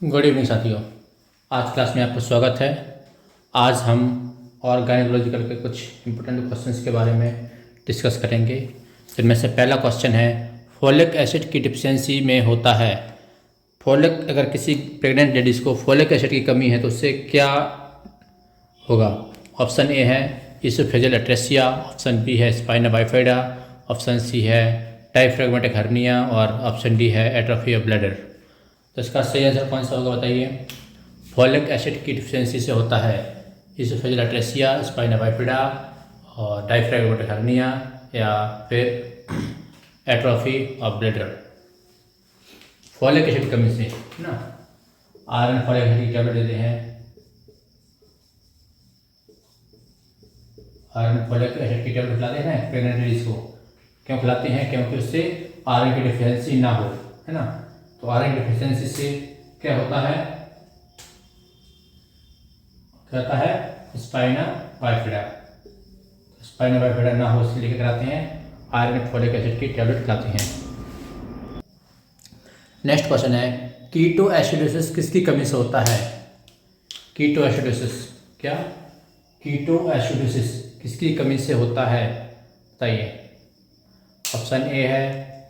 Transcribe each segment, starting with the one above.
Good evening साथियों। आज class में आपका स्वागत है। आज हम ऑर्गेनोलॉजिकल के कुछ इंपॉर्टेंट क्वेश्चंस के बारे में डिस्कस करेंगे। तो इनमें से पहला क्वेश्चन है, फोलिक एसिड की डिफिशियंसी में होता है। फोलिक अगर किसी प्रेग्नेंट लेडीज़ को फोलिक एसिड की कमी है तो उससे क्या होगा? ऑप्शन ए है इसोफेजियल एट्रेसिया, ऑप्शन बी है स्पाइना बाइफिडा, ऑप्शन सी है डायफ्रैग्मेटिक हर्निया और ऑप्शन डी है एट्रोफी ऑफ ब्लैडर। तो इसका सही आंसर कौन सा होगा बताइए? फोलिक एसिड की डिफिशियंसी से होता है इसोफेजियल एट्रेसिया, स्पाइना बाइफिडा और डायफ्रैग्मेटिक हर्निया या फिर atrophy of bladder. Folic acid की कमी से ना आयरन फोलिक एसिड की टैबलेट देते हैं। आयरन फोलिक एसिड की टैबलेट खिलाते हैं ना प्रेग्नेंट लेडीज को। क्यों खिलाते हैं? क्योंकि उससे आयरन की डिफिशियंसी ना हो, है ना। तो आयरन डिफिशियंसी से क्या होता है? कहता है स्पाइना बाइफिडा। स्पाइना बाइफिडा ना हो इसके लिए कराते हैं आयरन फोलिक एसिड की टैबलेट खिलाते हैं। नेक्स्ट क्वेश्चन है, कीटो एसिडोसिस किसकी कमी से होता है? कीटो एसिडोसिस क्या? कीटो एसिडोसिस किसकी कमी से होता है बताइए? ऑप्शन ए है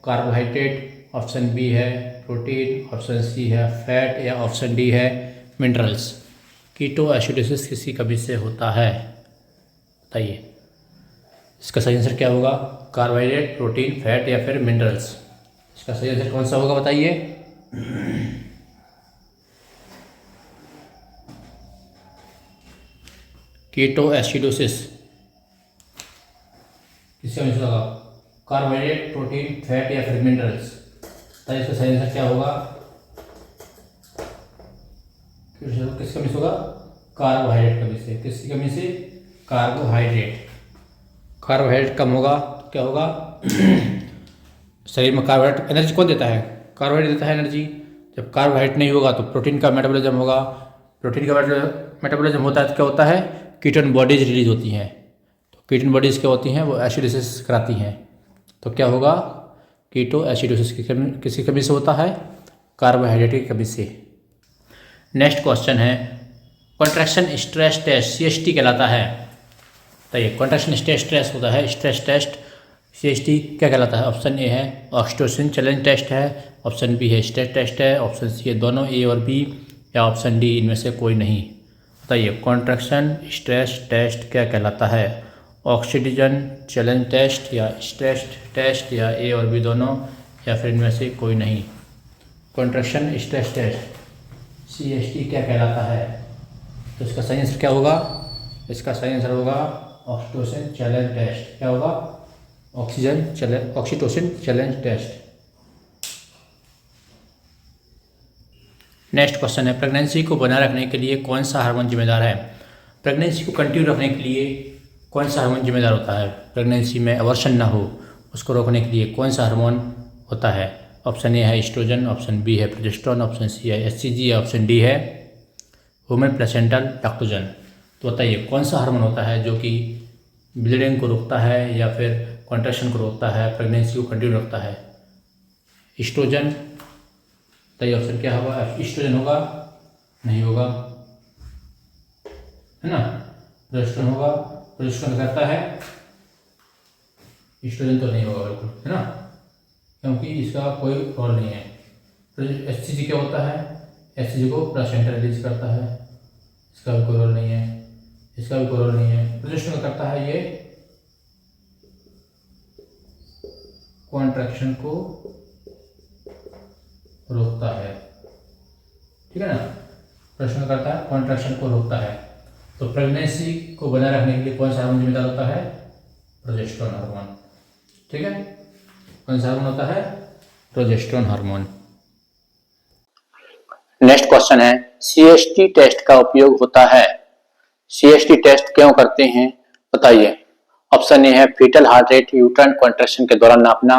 कार्बोहाइड्रेट, ऑप्शन बी है प्रोटीन, ऑप्शन सी है फैट या ऑप्शन डी है मिनरल्स। कीटो एसिडोसिस किसकी कमी से होता है बताइए? इसका सही आंसर क्या होगा? कार्बोहाइड्रेट, प्रोटीन, फैट या फिर मिनरल्स। इसका सही आंसर कौन सा होगा बताइए? कीटो एसिडोसिस किसका कमी से होगा? कार्बोहाइड्रेट, प्रोटीन, फैट या फिर मिनरल्स। तो इसका सही आंसर क्या होगा? किस कमी से होगा? कार्बोहाइड्रेट कमी से। किसकी कमी से? कार्बोहाइड्रेट। कार्बोहाइड्रेट कम होगा तो क्या होगा? शरीर में कार्बोहाइड्रेट एनर्जी कौन देता है? कार्बोहाइड्रेट देता है एनर्जी। जब कार्बोहाइड्रेट नहीं होगा तो प्रोटीन का मेटाबॉलिज्म होगा। प्रोटीन का मेटाबॉलिज्म होता है तो क्या होता है? कीटोन बॉडीज रिलीज होती हैं। तो कीटोन बॉडीज क्या होती हैं? वो एसिडोसिस कराती हैं। तो क्या होगा? कीटो एसिडोसिस किसकी कमी से होता है? कार्बोहाइड्रेट की कमी से। नेक्स्ट क्वेश्चन है, कॉन्ट्रैक्शन स्ट्रेस टेस्ट CST कहलाता है। तो ये कॉन्ट्रैक्शन स्ट्रेस होता है स्ट्रेस टेस्ट, CST क्या कहलाता है? ऑप्शन ए है ऑक्सीटोसिन चैलेंज टेस्ट है, ऑप्शन बी है स्ट्रेस टेस्ट है, ऑप्शन सी है दोनों ए और बी या ऑप्शन डी इनमें से कोई नहीं। बताइए कॉन्ट्रैक्शन स्ट्रेस टेस्ट क्या कहलाता है? ऑक्सीजन चैलेंज टेस्ट या स्ट्रेस टेस्ट या ए और बी दोनों या फिर इनमें से कोई नहीं। कॉन्ट्रैक्शन स्ट्रेस टेस्ट CST क्या कहलाता है? तो इसका सही आंसर क्या होगा? इसका सही आंसर होगा ऑक्सीटोसिन चैलेंज टेस्ट। क्या होगा? Oxytocin challenge test. Next question है, प्रेगनेंसी को बनाए रखने के लिए कौन सा हार्मोन जिम्मेदार है? प्रेगनेंसी को कंटिन्यू रखने के लिए कौन सा हार्मोन जिम्मेदार होता है? प्रेगनेंसी में अबॉर्शन ना हो उसको रोकने के लिए कौन सा हार्मोन होता है? ऑप्शन ए है एस्ट्रोजन, ऑप्शन बी है प्रोजेस्टेरोन, ऑप्शन सी है HCG, ऑप्शन डी है ह्यूमन प्लेसेंटल लैक्टोजन। तो बताइए कौन सा हार्मोन होता है जो कि ब्लीडिंग को रोकता है या फिर कॉन्ट्रैक्शन को रोकता है, प्रेगनेंसी को कंटिन्यू रखता है? एस्ट्रोजन। बताइए ऑप्शन क्या होगा? एस्ट्रोजन होगा? नहीं होगा, है ना। प्रोजेस्टेरोन होगा। प्रोजेस्टेरोन करता है, एस्ट्रोजन तो नहीं होगा बिल्कुल, है ना, क्योंकि इसका कोई रोल नहीं है। HCG क्या होता है? HCG को प्लेसेंटा रिलीज करता है, इसका भी कोई रोल नहीं है, इसका भी कोई रोल नहीं है। प्रोजेस्टेरोन करता है ये कॉन्ट्रैक्शन को रोकता है, ठीक है ना। प्रोजेस्टेरोन करता है कॉन्ट्रैक्शन को रोकता है। तो प्रेगनेंसी को बनाए रखने के लिए कौन सा हार्मोन जिम्मेदार होता है? प्रोजेस्टेरोन हार्मोन, ठीक है। कौन सा हार्मोन होता है? Progesterone hormone. नेक्स्ट क्वेश्चन है, CST टेस्ट का उपयोग होता है। CST टेस्ट क्यों करते हैं बताइए? ऑप्शन ए है foetal heart rate uterine contraction के दौरान नापना,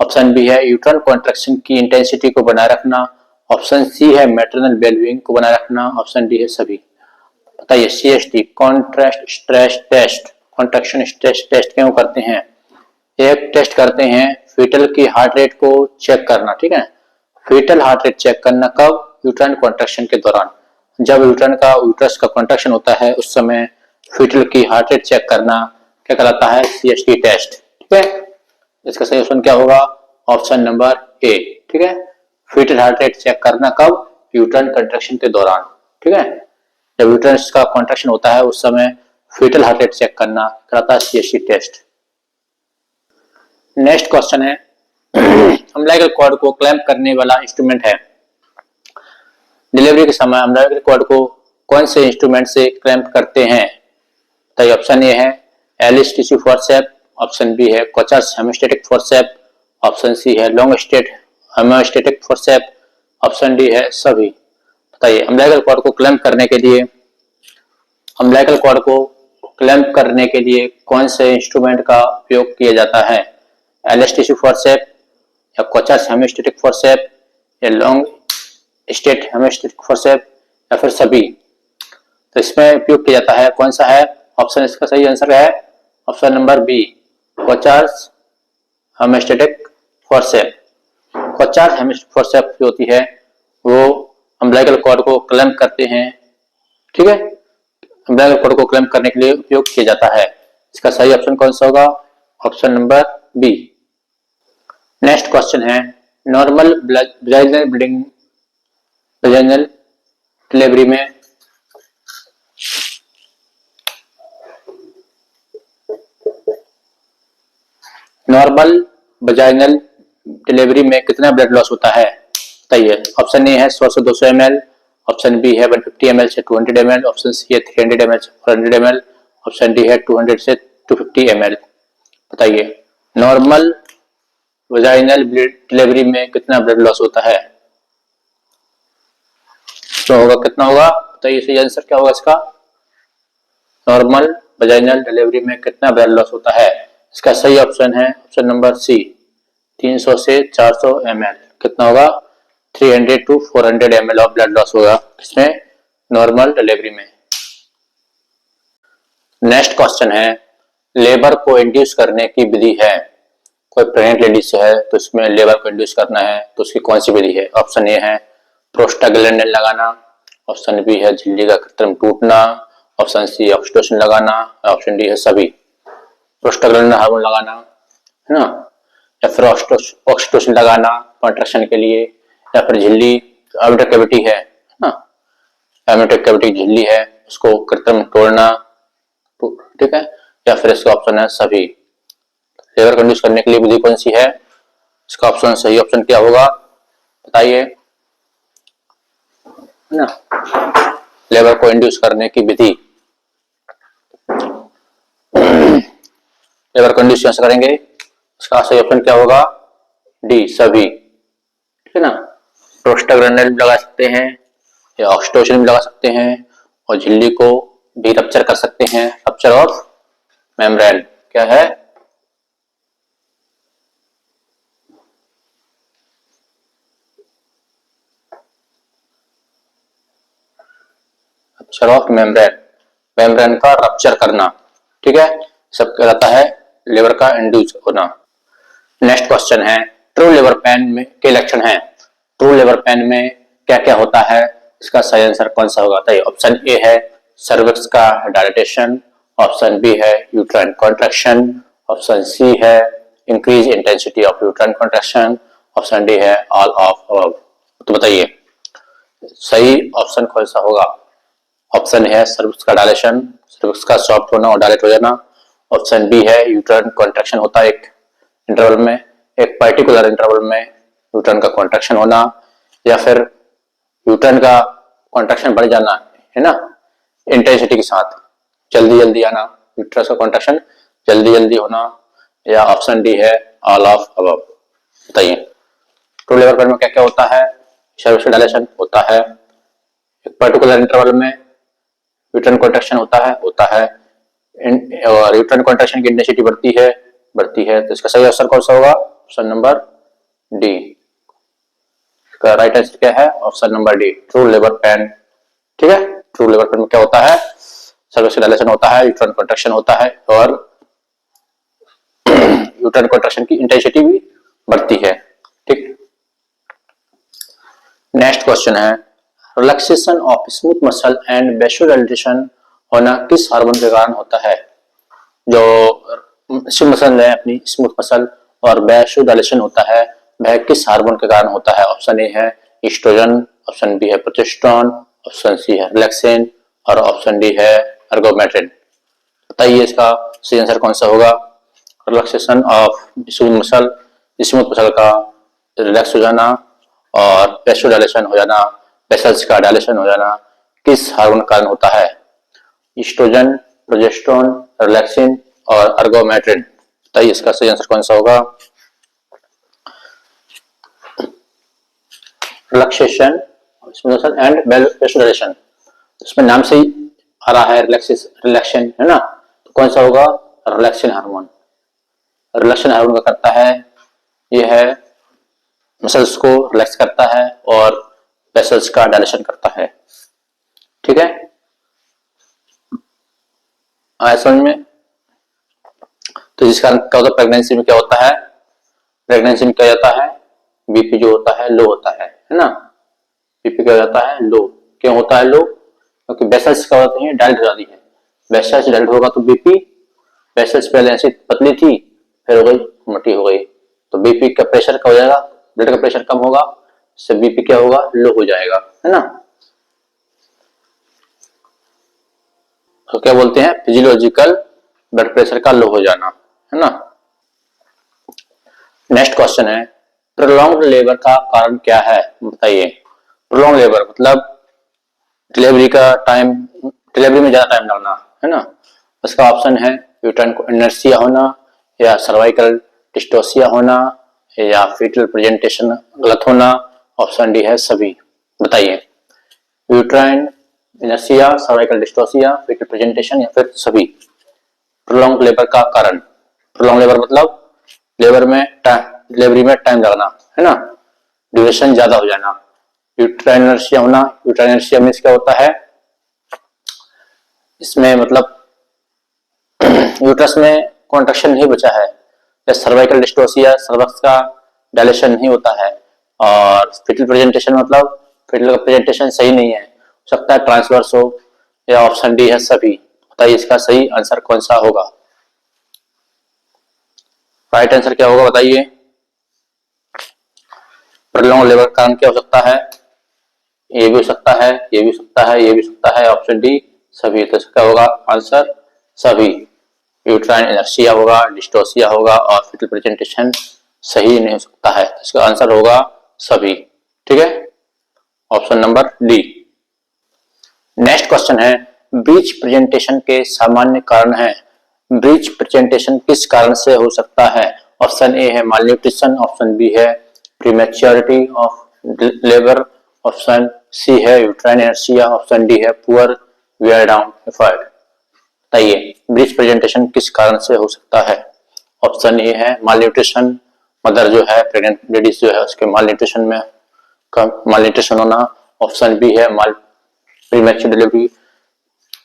ऑप्शन बी है यूट्राइन कॉन्ट्रैक्शन की इंटेंसिटी को बनाए रखना, ऑप्शन सी है मैटरनल वेलबींग को बनाए रखना, ऑप्शन डी है सभी। बताइए CST contract stress test, contraction stress test क्यों करते हैं? एक टेस्ट करते हैं फीटल की हार्ट रेट को चेक करना, ठीक है। फीटल हार्ट रेट चेक करना कब? यूट्राइन कॉन्ट्रैक्शन के दौरान। जब यूट्रस का कॉन्ट्रैक्शन होता है उस समय फीटल की हार्ट रेट चेक करना क्या कहलाता है? CHT test. ठीक है, इसका सही ऑप्शन क्या होगा? Option number A. ठीक है, फीटल हार्ट रेट चेक करना कब? यूट्राइन कॉन्ट्रैक्शन के दौरान। ठीक है, जब यूट्रस का कॉन्ट्रैक्शन होता है उस समय फीटल हार्ट रेट चेक करना कहलाता है CHT टेस्ट। नेक्स्ट क्वेश्चन है अम्बिलिकल कॉर्ड को क्लैंप करने वाला इंस्ट्रूमेंट है। डिलीवरी के समय अम्बिलिकल कॉर्ड को कौन से इंस्ट्रूमेंट से क्लैंप करते हैं? तो ऑप्शन ए है Allis tissue forcep, option B है Kocher's haemostatic forcep, option C है long straight haemostatic forcep, option D है सभी। बताइए, अम्बिलिकल कॉर्ड को क्लैंप करने के लिए कौन से इंस्ट्रूमेंट का उपयोग किया जाता है? एलिस टिश्यू फोर्सेप या कोचर्स हेमोस्टेटिक फोर्सेप या लॉन्ग स्टेट हेमोस्टेटिक फोर्सेप या फिर सभी। तो इसमें उपयोग किया जाता है कौन सा है? ऑप्शन इसका सही आंसर है option number B, Kocher's haemostatic forcep. Kocher's haemostatic forcep जो होती है वो अम्बिलिकल कॉर्ड को क्लैंप करते हैं। ठीक है, अम्बिलिकल कॉर्ड को क्लैंप करने के लिए उपयोग किया जाता है। इसका सही ऑप्शन कौन सा होगा? Option number B. Next question है नॉर्मल वजाइनल डिलीवरी में कितना ब्लड लॉस होता है? बताइए, ऑप्शन ए है 100 से 200 ml, ऑप्शन बी है 150 ml से 200 ml, ऑप्शन सी है 300 ml से 400 ml, ऑप्शन डी है 200 से 250 ml। बताइए, नॉर्मल वजाइनल डिलीवरी में कितना ब्लड लॉस होता है? तो होगा कितना होगा? बताइए, सही आंसर क्या होगा इसका? नॉर्मल वजाइनल डिलीवरी में कितना ब्लड लॉस होता है? इसका सही ऑप्शन है ऑप्शन नंबर सी, 300 से 400 ml। कितना होगा? 300 to 400 ml of blood loss होगा इसमें नॉर्मल डिलीवरी में। नेक्स्ट क्वेश्चन है लेबर को इंड्यूस करने की विधि है। कोई प्रेग्नेंट लेडीज है तो इसमें लेबर को इंड्यूस करना है तो उसकी कौन सी विधि है? ऑप्शन ए है प्रोस्टाग्लैंडिन लगाना, ऑप्शन बी है झिल्ली का कृत्रिम टूटना, ऑप्शन सी ऑक्सीटोसिन लगाना, ऑप्शन डी है सभी। प्रोस्टाग्लैंडिन हार्मोन लगाना है ना, या फिर ऑक्सीटोसिन लगाना कॉन्ट्रैक्शन के लिए, या फिर झिल्ली एमिटर कैविटी है ना, एमिटर कैविटी झिल्ली है उसको कृत्रिम तोड़ना। ठीक है, या फिर इसका ऑप्शन है सभी। लेबर को इंड्यूस करने के लिए विधि कौन सी है? इसका ऑप्शन सही ऑप्शन क्या होगा? बताइए ना, लेबर को इंड्यूस करने की विधि, लेबर को इंड्यूस कैसे करेंगे? इसका सही ऑप्शन क्या होगा? डी, सभी। ठीक है ना, प्रोस्टाग्लैंडिन लगा सकते हैं या ऑक्सीटोसिन भी लगा सकते हैं और झिल्ली को भी रप्चर कर सकते हैं, रप्चर ऑफ मेम्ब्रेन। क्या है? रप्चर ऑफ मेम्ब्रेन, मेम्ब्रेन का रप्चर करना। ठीक है, सब कहलाता है लेबर का इंड्यूस होना। नेक्स्ट क्वेश्चन है ट्रू लेबर पेन में के लक्षण हैं। ट्रू लेबर पेन में क्या क्या होता है? इसका सही आंसर कौन सा होगा? तो ऑप्शन ए है सर्विक्स का डायलेटेशन, ऑप्शन बी है यूट्राइन कॉन्ट्रैक्शन, ऑप्शन सी है increase intensity of uterine contraction, option D है ऑल ऑफ अबव। तो बताइए सही ऑप्शन कौन सा होगा? ऑप्शन है सर्विक्स का डायलेशन, सर्विक्स का सॉफ्ट होना और डायलेट हो जाना, ऑप्शन बी है यूट्राइन कॉन्ट्रैक्शन होता है एक इंटरवल में, एक पर्टिकुलर इंटरवल में यूट्राइन का कॉन्ट्रैक्शन होना, या फिर यूट्राइन का कॉन्ट्रैक्शन बढ़ जाना है ना इंटेंसिटी के साथ, जल्दी जल्दी आना, यूट्रस का कॉन्ट्रैक्शन जल्दी जल्दी होना, या ऑप्शन डी है ऑल ऑफ अबव। बताइए ट्रू लेबर पेन में क्या क्या होता है? सर्विक्स डायलेशन होता है, एक पर्टिकुलर इंटरवल में यूट्राइन कॉन्ट्रैक्शन होता है और यूट्राइन कॉन्ट्रैक्शन की इंटेंसिटी बढ़ती है। तो इसका सही आंसर कौन सा होगा? Option number D. इसका राइट आंसर क्या है? Option number D, true labour pain. ठीक है, ट्रू लेबर पेन में क्या होता है? सर्विक्स डायलेशन होता है, यूट्राइन कॉन्ट्रैक्शन होता है और यूट्राइन कॉन्ट्रैक्शन की इंटेंसिटी भी बढ़ती है। ठीक, नेक्स्ट क्वेश्चन है relaxation of smooth muscle and vasodilation होना किस हार्मोन के कारण होता है? जो स्मूथ मसल है, अपनी स्मूथ मसल और वैसोडाइलेशन होता है, वह किस हार्मोन के कारण होता है? ऑप्शन ए है ईस्ट्रोजन, ऑप्शन बी है प्रोजेस्टेरोन, ऑप्शन सी है रिलैक्सिन और ऑप्शन डी है एर्गोमेट्रिन। बताइए इसका सही आंसर कौन सा होगा? रिलैक्सेशन ऑफ स्मूथ मसल का रिलैक्स हो जाना और वैसोडाइलेशन हो जाना, वेसल्स का डायलेशन हो जाना किस हार्मोन के कारण होता है? ईस्ट्रोजन, प्रोजेस्टेरोन, रिलैक्सिन और एर्गोमेट्रिन। बताइए इसका सही आंसर कौन सा होगा? रिलैक्सेशन एंड वैसोडाइलेशन, इसमें नाम से ही आ रहा है रिलैक्सेशन, है ना? तो कौन सा होगा? Relaxin hormone. रिलैक्सिन हार्मोन का करता है, यह है मसल्स को रिलैक्स करता है और वेसल्स का डायलेशन करता है। ठीक है, आया समझ में? तो जिस कारण क्या होता है, प्रेगनेंसी में क्या होता है? प्रेगनेंसी में क्या होता है? बीपी जो होता है लो होता है ना? बीपी क्या हो जाता है? लो। क्यों होता है लो? क्योंकि वेसल्स क्या होती है? डाइल्ट हो जाती है। वेसल्स डाइल्ट होगा तो बीपी, वेसल्स पहले ऐसी पतली थी, फिर हो गई मोटी हो गई, तो बीपी का प्रेशर क्या हो जाएगा? ब्लड का प्रेशर कम होगा, इससे बीपी क्या होगा? लो हो जाएगा, है ना? तो क्या बोलते हैं? फिजियोलॉजिकल ब्लड प्रेशर का लो हो जाना, है ना? नेक्स्ट क्वेश्चन है, प्रोलॉन्ग्ड लेबर का कारण क्या है? बताइए। प्रोलॉन्ग लेबर मतलब डिलीवरी का टाइम, डिलीवरी में ज्यादा टाइम लगना, है ना? इसका ऑप्शन है यूट्राइन को इनर्शिया होना, या सर्वाइकल डिस्टोसिया होना, या फीटल प्रेजेंटेशन गलत होना, ऑप्शन डी है सभी। बताइए। Uterine inertia, cervical dystocia, foetal presentation या फिर सभी। प्रोलॉन्ग लेबर का कारण, प्रोलॉन्ग लेबर मतलब लेबर में डिलीवरी में टाइम लगना, है ना? ड्यूरेशन ज्यादा हो जाना। यूट्राइन इनर्शिया होना, यूट्राइन इनर्शिया मींस क्या होता है? इसमें मतलब यूट्रस में कॉन्ट्रैक्शन नहीं बचा है। या सर्वाइकल डिस्टोसिया, सर्वक्स का डायलेशन नहीं होता है। और फिटल प्रेजेंटेशन मतलब फिटल का प्रेजेंटेशन सही नहीं है, हो सकता है ट्रांसवर्स हो, या ऑप्शन डी है सभी। बताइए इसका सही आंसर कौन सा होगा? राइट आंसर क्या होगा बताइए? प्रोलॉन्ग लेबर का कारण क्या हो सकता है? ये भी हो सकता है, ये भी हो सकता है, ये भी हो सकता है, ऑप्शन डी सभी। तो इसका होगा आंसर सभी। यूट्राइन इनर्शिया होगा, डिस्टोसिया होगा और फीटल प्रेजेंटेशन सही नहीं हो सकता है। इसका आंसर होगा सभी। ठीक है, option number D. Next question है, ब्रीच प्रेजेंटेशन के सामान्य कारण है। ब्रीच प्रेजेंटेशन किस कारण से हो सकता है? ऑप्शन ए है मालन्यूट्रिशन, ऑप्शन बी है prematurity of labour, option C है यूट्राइन इनर्शिया, ऑप्शन डी है पुअर वियर डाउन एफर्ट। बताइए ब्रीच प्रेजेंटेशन किस कारण से हो सकता है? ऑप्शन ए है मालन्यूट्रिशन, मदर जो है प्रेग्नेंट लेडीज जो है उसके मालन्यूट्रिशन में मालन्यूट्रिशन होना, ऑप्शन बी है प्रीमेच्योर डिलीवरी,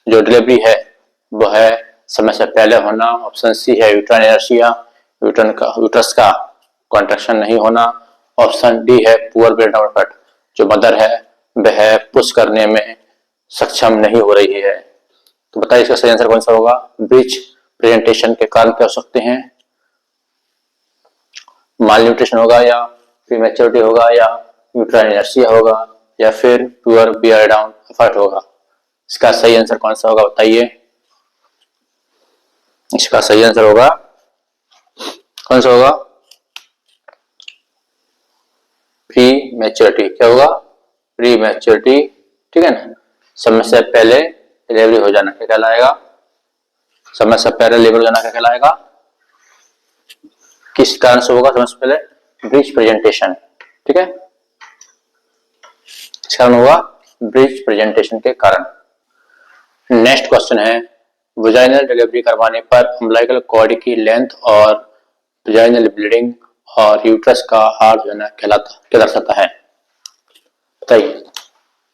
जो डिलीवरी है वो है समय से पहले होना, ऑप्शन सी है यूट्राइन इनर्शिया, यूट्रस का कॉन्ट्रैक्शन नहीं होना, ऑप्शन डी है पुअर ब्रेड आउटपुट, जो मदर है वह पुश करने में सक्षम नहीं हो रही है। तो बताइए इसका सही आंसर कौन सा होगा? ब्रीच प्रेजेंटेशन के कारण क्या हो सकते हैं? माल न्यूट्रिशन होगा, या प्रीमेच्योरिटी होगा, या यूट्राइन इनर्शिया होगा, या फिर पुअर बियर डाउन एफर्ट होगा। इसका सही आंसर कौन सा होगा बताइए? इसका सही आंसर होगा कौन सा होगा? Pre maturity. क्या होगा? Pre maturity. ठीक है ना, समय से पहले डिलीवरी हो जाना क्या कहलाएगा? समय से पहले डिलीवरी हो जाना क्या कहलाएगा? किस कारण से होगा समय से पहले? Breech presentation. ठीक है, इस कारण होगा ब्रीच प्रेजेंटेशन के कारण। नेक्स्ट क्वेश्चन है, वजाइनल डिलीवरी करवाने पर अम्बिलिकल कॉर्ड की लेंथ और वजाइनल ब्लीडिंग और यूट्रस का हार्ड होना कहलाता क्या दर्शाता है? बताइए।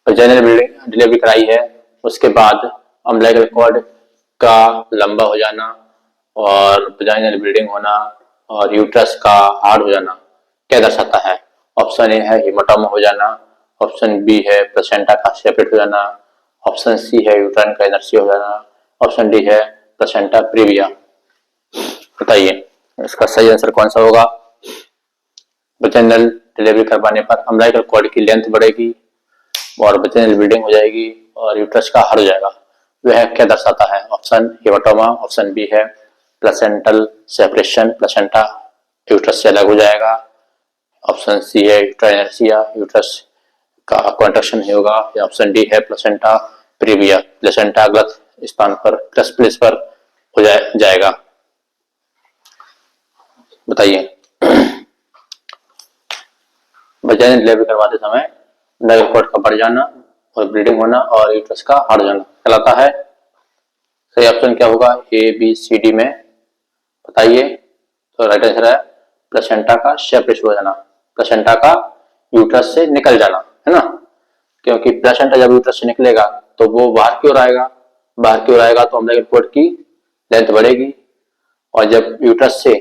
वजाइनल डिलीवरी कराई है, उसके बाद अम्बिलिकल कॉर्ड का लंबा हो जाना और वजाइनल ब्लीडिंग होना और यूट्रस का हार्ड हो जाना क्या दर्शाता है? ऑप्शन ए है हिमाटोमा हो जाना, ऑप्शन बी है प्लेसेंटा का सेपरेट हो जाना, ऑप्शन सी है यूट्राइन का इनर्शिया हो जाना, ऑप्शन डी है प्लेसेंटा प्रीविया। बताइए इसका सही आंसर कौन सा होगा। वजाइनल डिलीवरी करवाने पर अम्बिलिकल कॉर्ड की लेंथ बढ़ेगी और वजाइनल ब्लीडिंग हो जाएगी और यूट्रस का हार्ड हो जाएगा। वह क्या दर्शाता है। ऑप्शन हेमाटोमा, ऑप्शन बी है प्लेसेंटल सेपरेशन, प्लेसेंटा यूट्रस से अलग हो जाएगा, ऑप्शन सी है यूट्राइन इनर्शिया, यूट्रस का कॉन्ट्रैक्शन होगा, या ऑप्शन डी है प्लेसेंटा प्रीविया, प्लेसेंटा गलत स्थान पर क्रस्ट प्लेस पर हो जाएगा। बताइए वजाइनल डिलीवरी करवाते समय अम्बिलिकल कॉर्ड का बढ़ जाना और ब्लीडिंग होना और यूट्रस का हार्ड जाना कहलाता है। सही ऑप्शन क्या होगा ए बी सी डी में। बताइए तो राइट आंसर है प्लेसेंटा का सेपरेशन हो जाना, प्लेसेंटा का यूट्रस से निकल जाना, है ना। क्योंकि प्लेसेंटा जब यूट्रस से निकलेगा तो वो बाहर की ओर आएगा, बाहर की ओर आएगा तो अम्बिलिकल कॉर्ड की लेंथ बढ़ेगी और जब यूट्रस से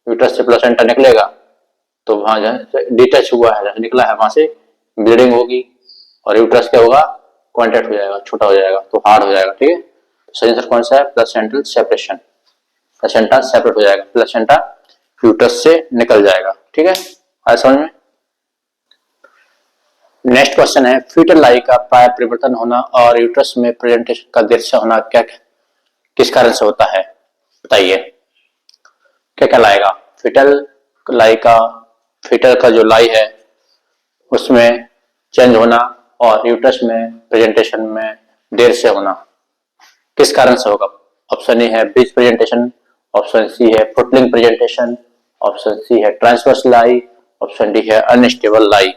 प्लेसेंटा निकलेगा तो वहां जो डिटैच हुआ है, निकला है, वहां से ब्लीडिंग होगी और यूट्रस क्या होगा कॉन्ट्रैक्ट हो जाएगा, छोटा हो जाएगा, तो हार्ड हो जाएगा। ठीक है, सही आंसर कौन सा है प्लेसेंटल सेपरेशन, प्लेसेंटा सेपरेट हो जाएगा, प्लेसेंटा यूट्रस से निकल जाएगा। ठीक है, आया समझ में। नेक्स्ट क्वेश्चन है फीटल लाई का प्राय परिवर्तन होना और यूट्रस में प्रेजेंटेशन का देर से होना क्या किस कारण से होता है। बताइए क्या क्या लाएगा। फीटल का जो लाई है उसमें चेंज होना और यूट्रस में प्रेजेंटेशन में देर से होना किस कारण से होगा। ऑप्शन ए है ब्रिज प्रेजेंटेशन, ऑप्शन सी है फुटलिंग प्रेजेंटेशन, ऑप्शन सी है ट्रांसवर्स लाई, ऑप्शन डी है अनस्टेबल लाई।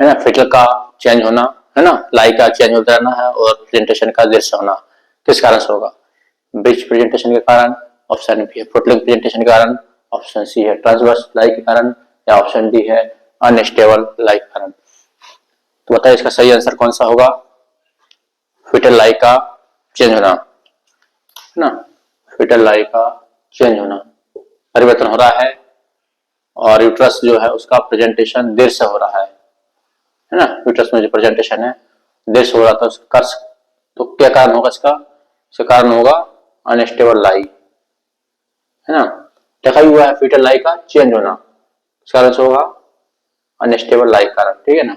है ना, फीटल का चेंज होना, है ना, लाई का चेंज होता रहना है और प्रेजेंटेशन का देर से होना किस कारण से होगा। ब्रिज प्रेजेंटेशन के कारण, ऑप्शन बी है फुटलिंग प्रेजेंटेशन के कारण, ऑप्शन सी है ट्रांसवर्स लाई के कारण, या ऑप्शन डी है अनस्टेबल लाई के कारण। तो बताइए इसका सही आंसर कौन सा होगा। फीटल लाई का चेंज होना, है ना, फीटल लाई का चेंज होना, परिवर्तन हो रहा है और यूट्रस जो है उसका प्रेजेंटेशन देर से हो रहा है ना। यूट्रस में जो प्रेजेंटेशन है देर से हो रहा था उसका तो क्या कारण होगा इसका कारण होगा अनस्टेबल लाई, है ना। देखा ही हुआ है फीटल लाई का चेंज होना इस कारण से होगा अनस्टेबल लाई कारण। ठीक है ना,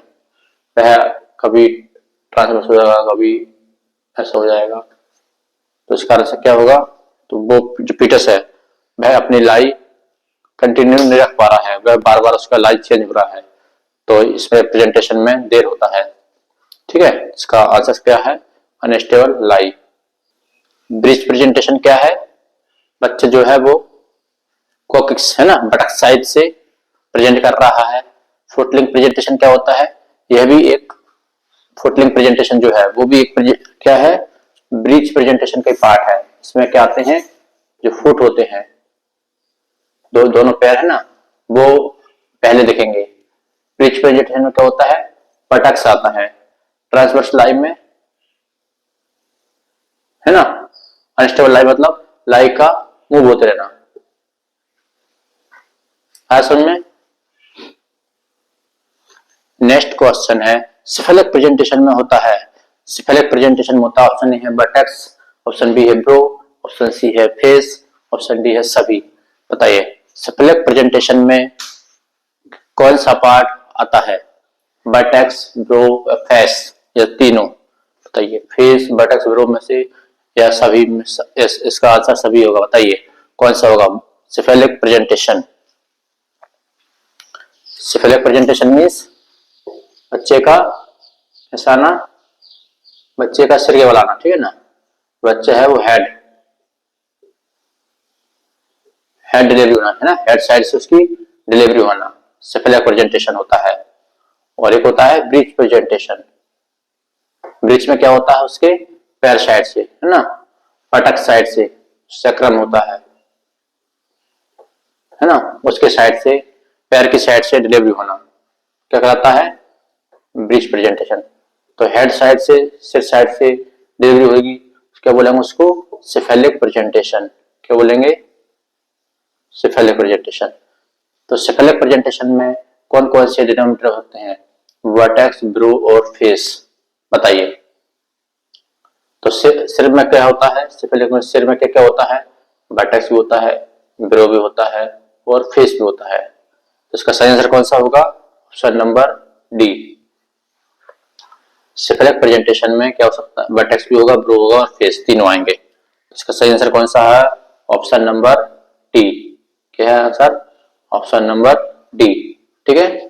वह कभी ट्रांसवर्स हो जाएगा, कभी ऐसा हो जाएगा, तो इस कारण से क्या होगा, तो वो जो फीटस है वह अपनी लाई कंटिन्यू नहीं रख पा रहा है, वह बार बार उसका लाई चेंज हो रहा है, तो इसमें प्रेजेंटेशन में देर होता है। ठीक है, इसका आंसर क्या है अनस्टेबल लाई। ब्रिज प्रेजेंटेशन क्या है, बच्चे जो है वो कोकिक्स, है ना, बटक साइड से प्रेजेंट कर रहा है। फुटलिंग प्रेजेंटेशन क्या होता है, यह भी एक फुटलिंग प्रेजेंटेशन जो है वो भी एक क्या है ब्रिज प्रेजेंटेशन का पार्ट है। इसमें क्या आते हैं जो फुट होते हैं, दोनों पैर है ना, वो पहले दिखेंगे। ब्रिज प्रेजेंटेशन में क्या होता है बटक्स आता है, ट्रांसवर्स लाइन में, है ना, अनस्टेबल लाई मतलब लाई का मूव होते रहना। आया समझ में। नेक्स्ट क्वेश्चन है सिफेलिक प्रेजेंटेशन में होता है, सिफेलिक प्रेजेंटेशन में होता है ऑप्शन ए है बटक्स, ऑप्शन बी है ब्रो, ऑप्शन सी है फेस, ऑप्शन डी है सभी। बताइए सिफेलिक प्रेजेंटेशन में कौन सा पार्ट आता है, बटक्स, ब्रो, फेस या तीनों। बताइए फेस, बटक्स, ब्रो में से या सभी में इसका आंसर सभी होगा। बताइए कौन सा होगा cephalic presentation. Cephalic presentation means बच्चे का ऐसा ना, बच्चे का सिर के बल आना, ठीक है ना, बच्चा है वो हेड डिलीवरी होना, है ना, हेड साइड से उसकी डिलीवरी होना सिफेलिक प्रेजेंटेशन होता है। और एक होता है ब्रिज प्रेजेंटेशन, ब्रिज में क्या होता है उसके पैर साइड से, है ना, पटक साइड से सक्रम होता है ना, उसके साइड से पैर की साइड से डिलीवरी होना क्या कहलाता है ब्रिज प्रेजेंटेशन। तो हेड साइड से, सिर साइड से डिलीवरी होगी, क्या बोलेंगे उसको सिफेलिक प्रेजेंटेशन। क्या बोलेंगे सिफेलिक प्रेजेंटेशन। तो सिफेलिक प्रेजेंटेशन में कौन कौन से डिनोमिनेटर होते हैं, वर्टेक्स, ब्रो और फेस, बताइए। तो सिर में क्या होता है, इससे पहले सिर में क्या क्या होता है, वर्टेक्स भी होता है, ब्रो भी होता है और फेस भी होता है। तो इसका सही आंसर कौन सा होगा, ऑप्शन नंबर डी। इससे पहले प्रेजेंटेशन में क्या हो सकता है, वर्टेक्स भी होगा, ब्रो होगा और फेस, तीनों आएंगे। इसका सही आंसर कौन सा है, ऑप्शन नंबर डी। क्या है आंसर, ऑप्शन नंबर डी। ठीक है,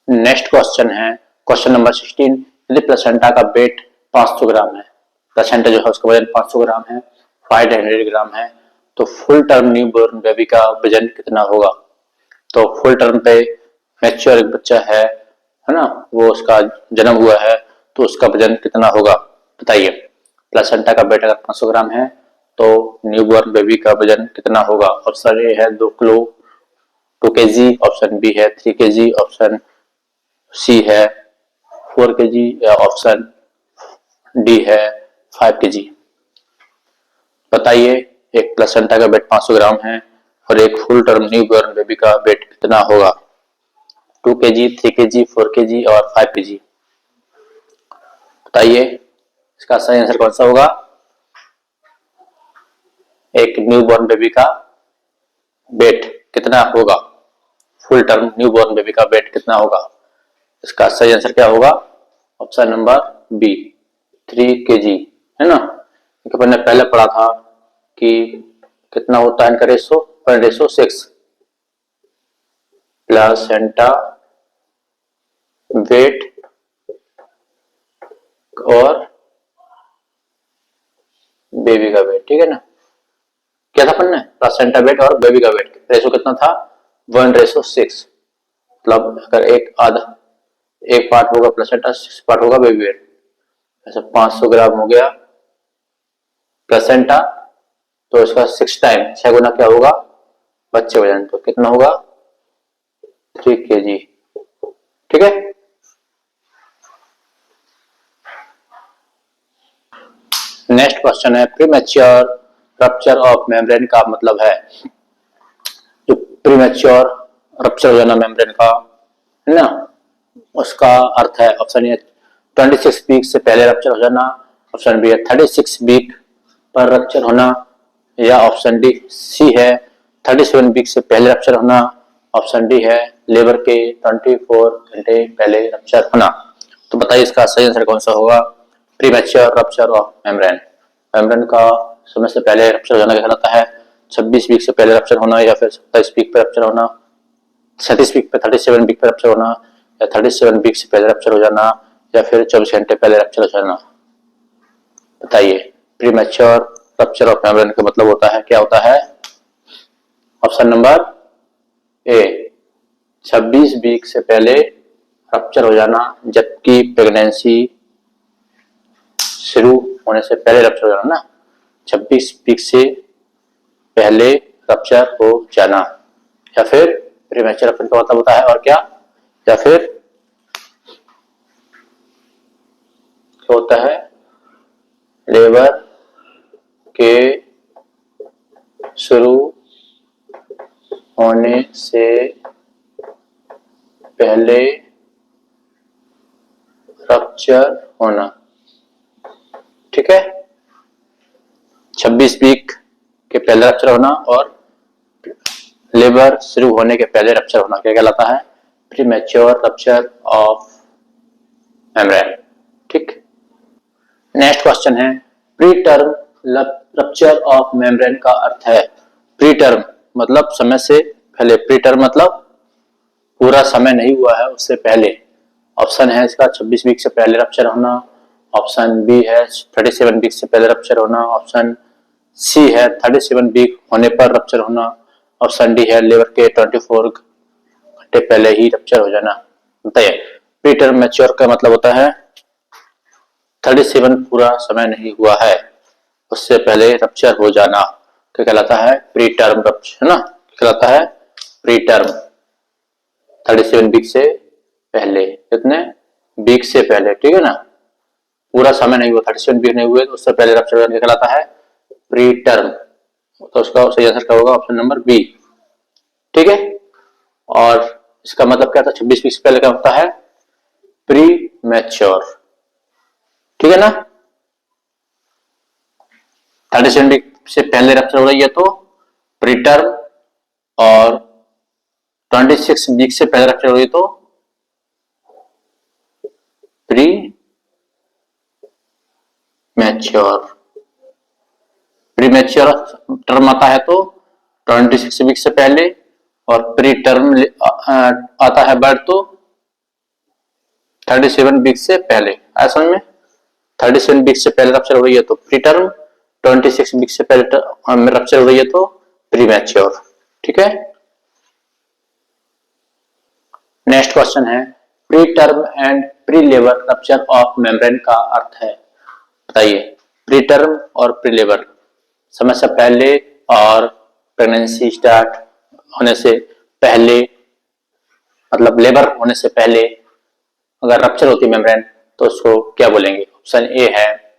नेक्स्ट क्वेश्चन है क्वेश्चन नंबर 16। यदि प्लेसेंटा का वेट 500 ग्राम है, प्लेसेंटा जो है उसका वजन 500 ग्राम है, 500 ग्राम है, तो फुल टर्म न्यूबॉर्न बेबी का वजन कितना होगा। तो फुल टर्म पे मैच्योर एक बच्चा है ना, वो उसका जन्म हुआ है, तो उसका वजन कितना होगा, बताइए। प्लेसेंटा का वेट अगर 500 ग्राम है तो न्यूबॉर्न बेबी का वजन कितना होगा। ऑप्शन ए है 2 किलो 2 केजी, ऑप्शन बी है 3 केजी, ऑप्शन सी है 4 केजी या ऑप्शन डी है 5 केजी। बताइए, एक प्लेसेंटा का वेट 500 ग्राम है और एक फुल टर्म न्यूबॉर्न बेबी का वेट कितना होगा, 2 केजी, 3 केजी, 4 केजी और 5 केजी। बताइए, इसका सही आंसर कौन सा होगा। एक न्यूबॉर्न बेबी का वेट कितना होगा, फुल टर्म न्यूबॉर्न बेबी का वेट कितना होगा। इसका सही आंसर क्या होगा, ऑप्शन नंबर बी 3 केजी, है ना। अपन ने पहले पढ़ा था कि कितना होता है इनका रेशो, 1:6। प्लेसेंटा वेट और बेबी का वेट, ठीक है ना। क्या था अपन ने, प्लेसेंटा वेट और बेबी का वेट रेशो कितना था, 1:6। मतलब अगर एक पार्ट होगा प्लेसेंटा, 6 पार्ट होगा बेबी वेट। ऐसा 500 ग्राम हो गया प्लेसेंटा, तो इसका 6 टाइम 6 गुना क्या होगा बच्चे वजन, तो कितना होगा 3 केजी। ठीक है, नेक्स्ट क्वेश्चन है प्रीमैच्योर रप्चर ऑफ मेम्ब्रेन का मतलब है। जो प्रीमैच्योर रप्चर हो जाना मेम्ब्रेन का, है ना, उसका अर्थ है ऑप्शन ए 26 वीक से पहले रप्चर हो जाना, ऑप्शन बी है 36 वीक पर रप्चर होना, या ऑप्शन डी सी है 37 वीक से पहले रप्चर होना, ऑप्शन डी है लेबर के 24 घंटे पहले रप्चर होना। तो बताइए इसका सही आंसर कौन सा होगा, premature rupture of membrane. Membrane का समय से पहले रप्चर हो जाना कहलाता है 26 वीक से पहले रप्चर होना, या फिर 27 वीक पर रप्चर होना, 37 वीक पे 37 वीक पे रप्चर होना, या 37 वीक से पहले रप्चर हो जाना, या फिर 24 घंटे पहले रप्चर हो जाना। बताइए, प्रीमैच्योर रप्चर ऑफ मेम्ब्रेन का मतलब होता है, क्या होता है, ऑप्शन नंबर ए 26 वीक से पहले रप्चर हो जाना, जबकि प्रेगनेंसी शुरू होने से पहले रप्चर हो जाना ना, 26 वीक से पहले रप्चर हो जाना, या फिर प्रीमैच्योर रप्चर का मतलब होता है और क्या, या फिर क्या होता है, लेबर के शुरू होने से पहले रप्चर होना। ठीक है, 26 वीक के पहले रप्चर होना और लेबर शुरू होने के पहले रप्चर होना क्या कहलाता है, प्रीमैच्योर रप्चर ऑफ मेम्ब्रेन। ठीक, नेक्स्ट क्वेश्चन है pre term rupture of membrane का अर्थ है। प्री टर्म मतलब समय से पहले, प्री टर्म मतलब पूरा समय नहीं हुआ है उससे पहले। ऑप्शन है इसका 26 वीक से पहले रप्चर होना, ऑप्शन बी है 37 वीक से पहले रप्चर होना, ऑप्शन सी है 37 वीक होने पर रप्चर होना, ऑप्शन डी है लेबर के 24 घंटे पहले ही रप्चर हो जाना। बताइए, प्री टर्म मैच्योर का मतलब होता है 37 पूरा समय नहीं हुआ है उससे पहले रप्चर हो जाना, क्या कहलाता है, प्री टर्म रप्चर, है ना, कहलाता है प्री टर्म। 37 वीक से पहले, कितने वीक से पहले, ठीक है ना, पूरा समय नहीं हुआ, 37 वीक नहीं हुए तो उससे पहले रप्चर कहलाता है प्री टर्म। तो उसका सही आंसर क्या होगा, ऑप्शन नंबर बी ठीक है। और इसका मतलब क्या था, 26 वीक से पहले क्या होता है, प्री मैच्योर, ठीक है ना। 37 वीक से पहले रप्चर हो रही है तो प्री टर्म, और 26 वीक से पहले रप्चर हो रही है तो pre mature. Pre mature term आता है तो 26 वीक से पहले, और प्री टर्म आता है बर्ड तो 37 वीक से पहले। समझ में, 37 वीक से पहले रप्चर हो रही है तो प्री टर्म, 26 वीक से पहले रप्चर हो रही है तो प्री मैच्योर, ठीक है। नेक्स्ट क्वेश्चन है, preterm and pre labour rupture of membrane का अर्थ है। बताइए, प्री टर्म और प्री लेबर, समय से पहले और प्रेगनेंसी स्टार्ट होने से पहले, मतलब लेबर होने से पहले अगर रप्चर होती है मेम्ब्रेन तो उसको क्या बोलेंगे। ऑप्शन ए है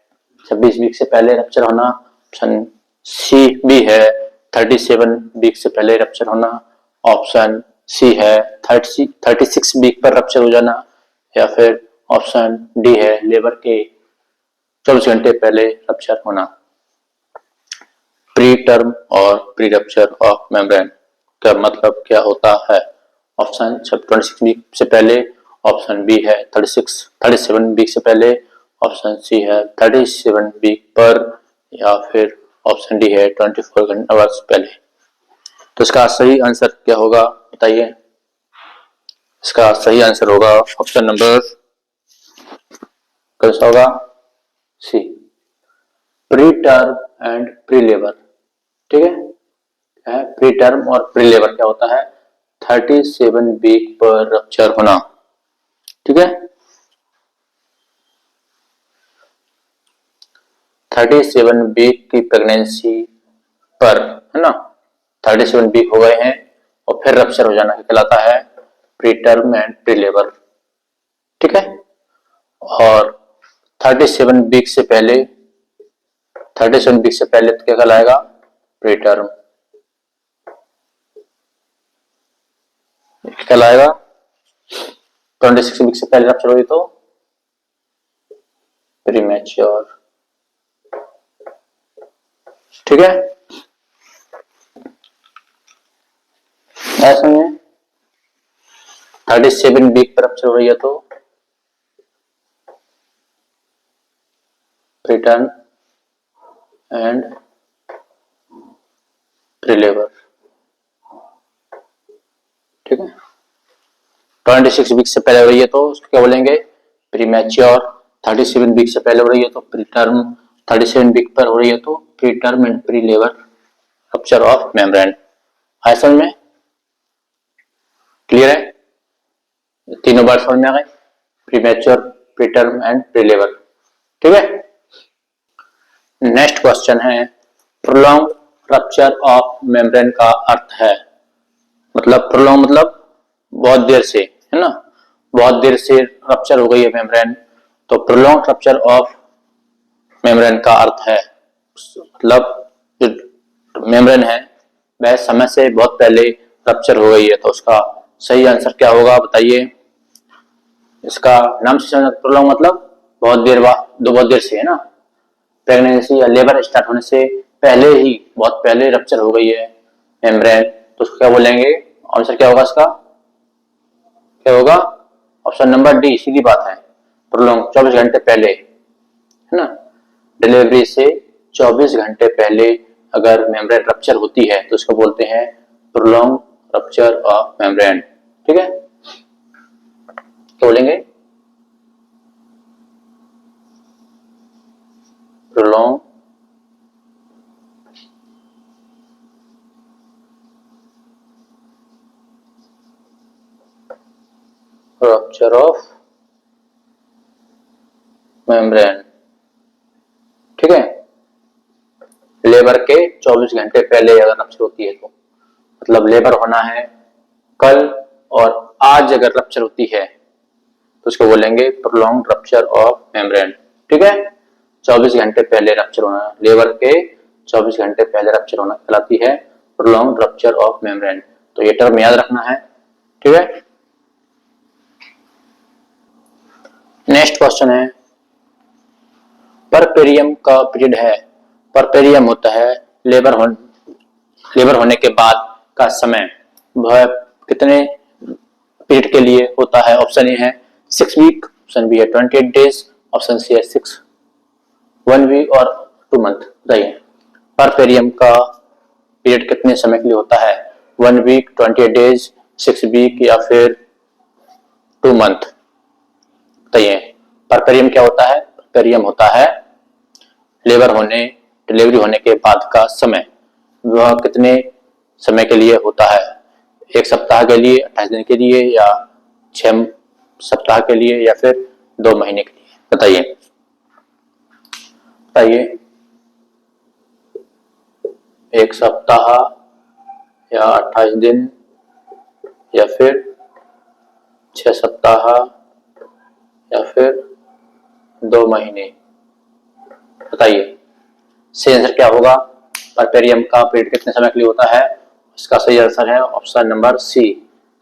26 वीक से पहले रप्चर होना, ऑप्शन सी बी है 37 वीक से पहले रप्चर होना, ऑप्शन सी है 36 वीक पर रप्चर हो जाना, या फिर ऑप्शन डी है लेबर के 24 घंटे पहले रप्चर होना। प्री टर्म और प्री रप्चर ऑफ मेम्ब्रेन का मतलब क्या होता है। ऑप्शन 26 वीक से पहले, ऑप्शन बी है 37 वीक से पहले, ऑप्शन सी है 37 वीक पर, या फिर ऑप्शन डी है 24 आवर्स पहले। तो इसका सही आंसर क्या होगा बताइए। इसका सही आंसर होगा ऑप्शन नंबर कौन सा होगा, C, preterm and pre labour, ठीक है। प्री टर्म और प्री लेबर क्या होता है, 37 वीक पर रप्चर होना, ठीक है। 37 वीक की प्रेगनेंसी पर, है ना, 37 वीक हो गए हैं और फिर रप्चर हो जाना कहलाता है preterm and pre labour, ठीक है। और 37 वीक से पहले, 37 वीक से पहले तो क्या कहलाएगा, प्री टर्म कहलाएगा। 26 वीक से पहले रप्चर हुई तो प्री मैच्योर, ठीक है। ऐसे में 37 वीक पर रप्चर हो रही है तो pre term and pre labour, ठीक है। 26 वीक से पहले हो रही है तो उसको क्या बोलेंगे, प्री मैच्योर। 37 वीक से पहले हो रही है तो प्री टर्म, 37 वीक पर हो रही है तो pre term and pre labour rupture of membrane. समझ में, क्लियर है, तीनों बार समझ में आ गए, pre mature, pre term and pre labour, ठीक है। नेक्स्ट क्वेश्चन है, प्रोलॉन्ग रप्चर ऑफ मेम्ब्रेन का अर्थ है। मतलब प्रोलॉन्ग मतलब बहुत देर से, है ना, बहुत देर से रप्चर हो गई है मेम्ब्रेन, तो प्रोलॉन्ग रप्चर ऑफ मेम्ब्रेन का अर्थ है, मतलब जो मेम्ब्रेन है वह समय से बहुत पहले रप्चर हो गई है। तो उसका सही आंसर क्या होगा बताइए। इसका नाम से समझ, प्रोलॉन्ग मतलब बहुत देर बाद, बहुत देर से, है ना, प्रेगनेंसी या लेबर स्टार्ट होने से पहले ही, बहुत पहले रप्चर हो गई है मेम्ब्रेन, तो उसको क्या बोलेंगे। आंसर क्या होगा इसका, क्या होगा, ऑप्शन नंबर डी, सीधी बात है, प्रोलॉन्ग 24 घंटे पहले, है ना, डिलीवरी से 24 घंटे पहले अगर मेम्ब्रेन रप्चर होती है तो उसको बोलते हैं प्रोलॉन्ग रप्चर ऑफ मेम्ब्रेन, ठीक है। क्या बोलेंगे, प्रोलॉन्ग रप्चर ऑफ मेम्ब्रेन, ठीक है। लेबर के 24 घंटे पहले अगर रप्चर होती है तो, मतलब लेबर होना है कल और आज अगर रप्चर होती है तो उसको बोलेंगे प्रोलॉन्ग रप्चर ऑफ मेम्ब्रेन, ठीक है। 24 घंटे पहले रप्चर होना, लेबर के 24 घंटे पहले रप्चर होना कहलाती है प्रोलॉन्ग रप्चर ऑफ मेम्ब्रेन। तो ये टर्म याद रखना है, ठीक है। नेक्स्ट क्वेश्चन है, परपेरियम का पीरियड है। परपेरियम होता है लेबर होने के बाद का समय, वह कितने पीरियड के लिए होता है? ऑप्शन ए है 6 वीक, ऑप्शन बी है 28 डेज, ऑप्शन सी है 1 वीक और 2 मंथ। बताइए परपेरियम का पीरियड कितने समय के लिए होता है? 1 वीक, 28 डेज, 6 वीक या फिर 2 मंथ। बताइए परपेरियम क्या होता है? परपेरियम होता है डिलीवरी होने के बाद का समय, वह कितने समय के लिए होता है? 1 सप्ताह के लिए, 28 दिन के लिए, या 6 सप्ताह के लिए, या फिर 2 महीने के लिए? बताइए बताइए 1 सप्ताह या 28 दिन या फिर 6 सप्ताह या फिर 2 महीने? बताइए सही आंसर क्या होगा? परपेरियम का पीरियड कितने समय के लिए होता है? इसका सही आंसर है ऑप्शन नंबर सी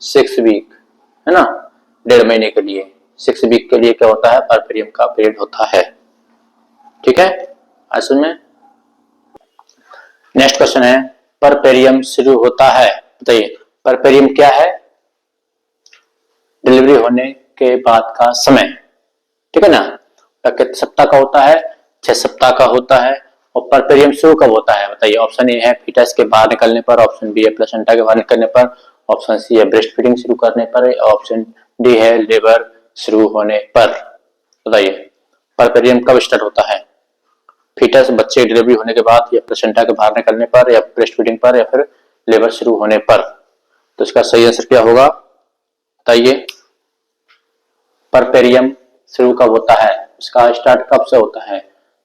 6 वीक, है ना, 1.5 महीने के लिए। 6 वीक के लिए क्या होता है? परपेरियम का पीरियड होता है, ठीक है। असल में नेक्स्ट क्वेश्चन है, परपेरियम शुरू होता है। बताइए परपेरियम क्या है? डिलीवरी होने के बाद का समय, ठीक है ना। कितने सप्ताह का होता है? 6 सप्ताह का होता है। और परपेरियम शुरू कब होता है? बताइए ऑप्शन ए है फीटस के बाहर निकलने पर, ऑप्शन बी है प्लेसेंटा के बाहर निकलने पर, ऑप्शन सी है ब्रेस्ट फीडिंग शुरू करने पर, ऑप्शन डी है लेबर शुरू होने पर। बताइए परपेरियम कब स्टार्ट होता है? फीटस बच्चे डिलीवरी होने के बाद, या प्लेसेंटा के बाहर निकलने पर, या ब्रेस्ट फीडिंग पर, या फिर लेबर शुरू होने पर? तो इसका सही आंसर क्या होगा? बताइए परपेरियम शुरू कब होता है, इसका स्टार्ट कब से होता है?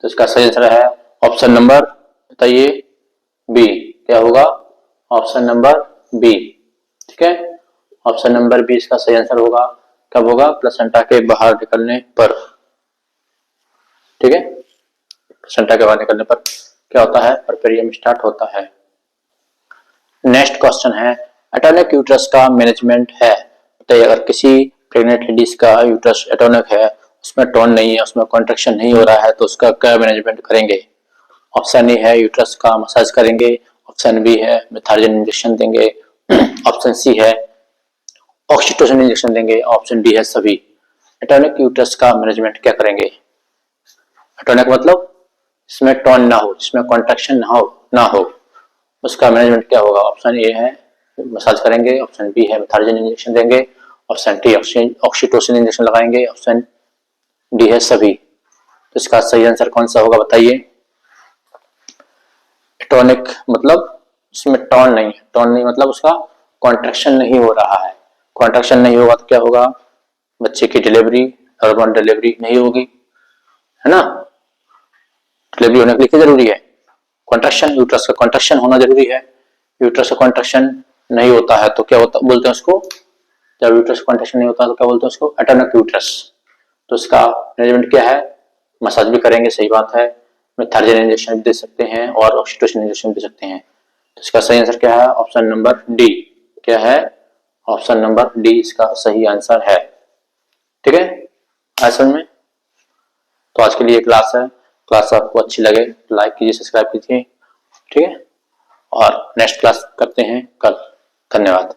तो इसका सही आंसर है ऑप्शन नंबर, बताइए बी। क्या होगा? ऑप्शन नंबर बी, ठीक है। ऑप्शन नंबर बी इसका सही आंसर होगा। कब होगा? प्लेसेंटा के बाहर निकलने पर, ठीक है। प्लेसेंटा के बाहर निकलने पर क्या होता है? परपेरियम स्टार्ट होता है। नेक्स्ट क्वेश्चन है, एटॉनिक यूट्रस का मैनेजमेंट है। बताइए अगर किसी प्रेग्नेंट लेडीज का यूट्रस एटॉनिक है, उसमें टोन नहीं है, उसमें कॉन्ट्रैक्शन नहीं हो रहा है, तो उसका क्या मैनेजमेंट करेंगे? ऑप्शन ए है यूट्रस का मसाज करेंगे, ऑप्शन बी है मेथार्जिन इंजेक्शन देंगे, ऑप्शन सी है ऑक्सीटोसिन इंजेक्शन देंगे, ऑप्शन डी है सभी। एटॉनिक यूट्रस का मैनेजमेंट क्या करेंगे? एटॉनिक मतलब इसमें टोन ना हो, इसमें कॉन्ट्रैक्शन ना हो, उसका मैनेजमेंट क्या होगा? ऑप्शन ए है मसाज करेंगे, ऑप्शन बी है मेथार्जिन इंजेक्शन देंगे, ऑप्शन डी ऑक्सीटोसिन इंजेक्शन लगाएंगे, ऑप्शन डी है सभी। तो इसका सही आंसर कौन सा होगा? बताइए। टॉनिक मतलब इसमें टोन नहीं है, टोन नहीं मतलब उसका कॉन्ट्रैक्शन नहीं हो रहा है। कॉन्ट्रैक्शन नहीं होगा तो क्या होगा? बच्चे की डिलीवरी, नॉर्मल डिलीवरी नहीं होगी, है ना। डिलीवरी होने के लिए क्या जरूरी है? कॉन्ट्रैक्शन, यूट्रस का कॉन्ट्रैक्शन होना जरूरी है। यूट्रस का कॉन्ट्रैक्शन नहीं होता है तो क्या होता बोलते हैं उसको? जब यूट्रस कॉन्ट्रैक्शन नहीं होता तो क्या बोलते हैं उसको? Atonic uterus. तो इसका मैनेजमेंट क्या है? मसाज भी करेंगे, सही बात है, मेथार्जिन इंजेक्शन भी दे सकते हैं और ऑक्सीटोसिन इंजेक्शन भी दे सकते हैं। तो इसका सही आंसर क्या है? Option number D. क्या है? ऑप्शन नंबर डी इसका सही आंसर है, ठीक है। असल में तो आज के लिए क्लास है, क्लास आपको अच्छी लगे तो लाइक कीजिए, सब्सक्राइब कीजिए, ठीक है। और नेक्स्ट क्लास करते हैं कल। धन्यवाद।